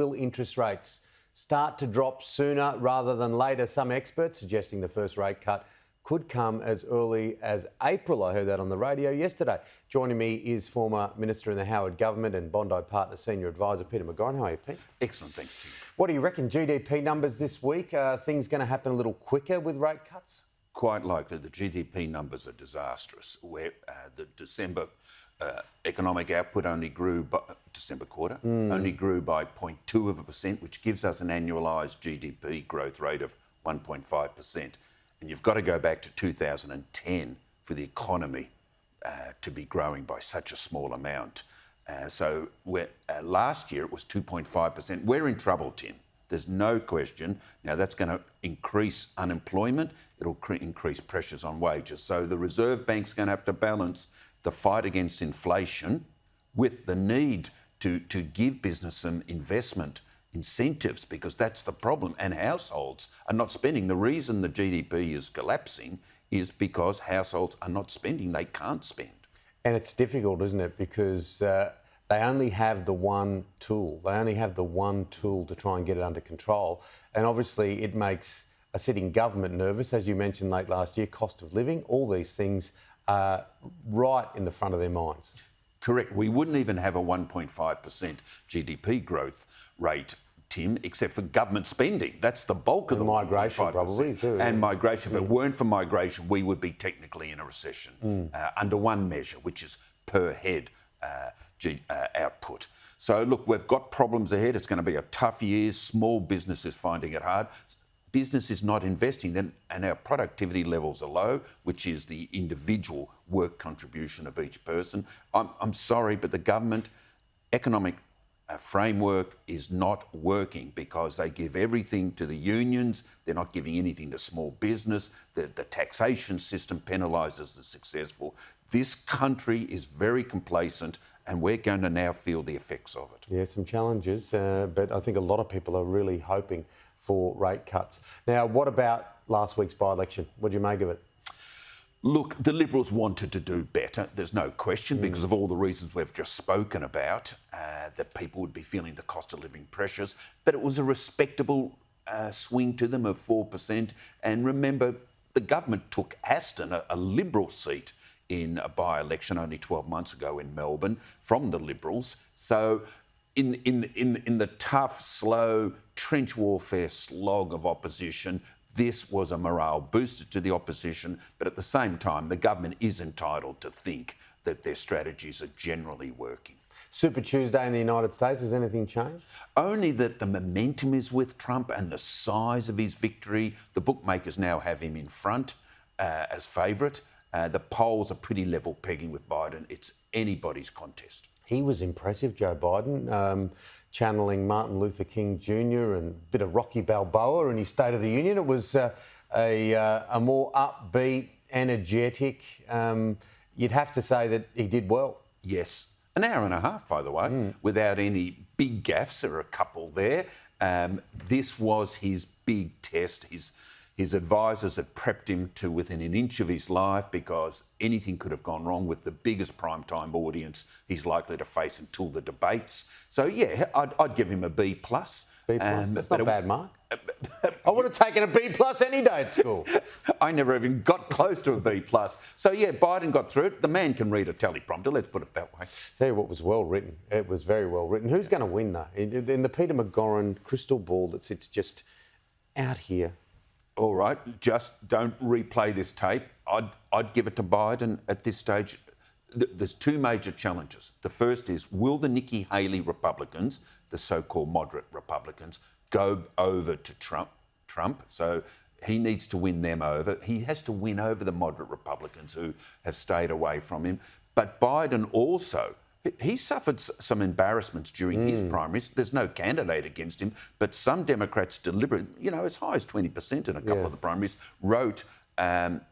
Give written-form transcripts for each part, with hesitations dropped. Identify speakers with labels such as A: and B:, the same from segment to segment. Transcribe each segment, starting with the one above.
A: Will interest rates start to drop sooner rather than later? Some experts suggesting the first rate cut could come as early as April. I heard that on the radio yesterday. Joining me is former Minister in the Howard Government and Bondi Partner Senior Advisor Peter McGauran. How are you, Pete?
B: Excellent, thanks, Tim.
A: What do you reckon? GDP numbers this week? Are things going to happen a little quicker with rate cuts?
B: Quite likely. The GDP numbers are disastrous, where the December economic output only grew by December quarter only grew by 0.2%, which gives us an annualised GDP growth rate of 1.5%. And you've got to go back to 2010 for the economy to be growing by such a small amount. So last year it was 2.5%. We're in trouble, Tim. There's no question. Now, that's going to increase unemployment. It'll increase pressures on wages. So the Reserve Bank's going to have to balance the fight against inflation with the need to give business some investment incentives, because that's the problem. And households are not spending. The reason the GDP is collapsing is because households are not spending. They can't spend.
A: And it's difficult, isn't it? Because they only have the one tool. They only have the one tool to try and get it under control. And obviously it makes a sitting government nervous. As you mentioned late last year, cost of living, all these things are right in the front of their minds.
B: Correct. We wouldn't even have a 1.5% GDP growth rate, Tim, except for government spending. That's the bulk of the
A: migration,
B: 1.5%.
A: probably, too.
B: And migration. If it weren't for migration, we would be technically in a recession under one measure, which is per head output. So, look, we've got problems ahead. It's going to be a tough year. Small business is finding it hard. Business is not investing, and our productivity levels are low, which is the individual work contribution of each person. I'm sorry, but the government economic framework is not working because they give everything to the unions. They're not giving anything to small business. The taxation system penalises the successful. This country is very complacent, and we're going to now feel the effects of it.
A: Yeah, some challenges, but I think a lot of people are really hoping for rate cuts. Now, what about last week's by-election? What do you make of it?
B: Look, the Liberals wanted to do better, there's no question, because of all the reasons we've just spoken about, that people would be feeling the cost of living pressures. But it was a respectable swing to them of 4%. And remember, the government took Aston, a Liberal seat, in a by-election only 12 months ago in Melbourne from the Liberals. So in the tough, slow, trench warfare slog of opposition, this was a morale booster to the opposition, but at the same time, the government is entitled to think that their strategies are generally working.
A: Super Tuesday in the United States, has anything changed?
B: Only that the momentum is with Trump and the size of his victory. The bookmakers now have him in front as favourite. The polls are pretty level pegging with Biden. It's anybody's contest.
A: He was impressive, Joe Biden, channeling Martin Luther King Jr. and a bit of Rocky Balboa in his State of the Union. It was a more upbeat, energetic. You'd have to say that he did well.
B: Yes. An hour and a half, by the way, without any big gaffes. There were a couple there. This was his big test. His advisors had prepped him to within an inch of his life, because anything could have gone wrong with the biggest primetime audience he's likely to face until the debates. So, yeah, I'd give him a B+.
A: B+, that's not a bad mark. I would have taken a B+ any day at school.
B: I never even got close to a B+. So, yeah, Biden got through it. The man can read a teleprompter, let's put it that way.
A: Tell you what was well written. It was very well written. Who's going to win, though? In the Peter McGauran crystal ball that sits just out here.
B: All right, just don't replay this tape. I'd give it to Biden at this stage. There's two major challenges. The first is, will the Nikki Haley Republicans, the so-called moderate Republicans, go over to Trump? So he needs to win them over. He has to win over the moderate Republicans who have stayed away from him. But Biden also, he suffered some embarrassments during his primaries. There's no candidate against him, but some Democrats deliberately, as high as 20% in a couple of the primaries, wrote that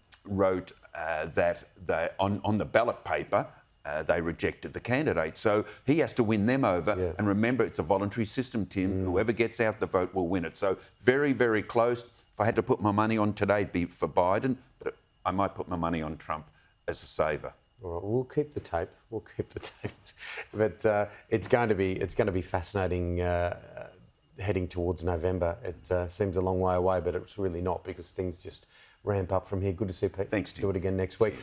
B: they, on the ballot paper, they rejected the candidate. So he has to win them over. Yeah. And remember, it's a voluntary system, Tim. Whoever gets out the vote will win it. So very, very close. If I had to put my money on today, it'd be for Biden, but I might put my money on Trump as a saver.
A: All right, we'll keep the tape. But it's going to be fascinating heading towards November. It seems a long way away, but it's really not because things just ramp up from here. Good to see Pete.
B: Thanks, Tim.
A: Do it again next week.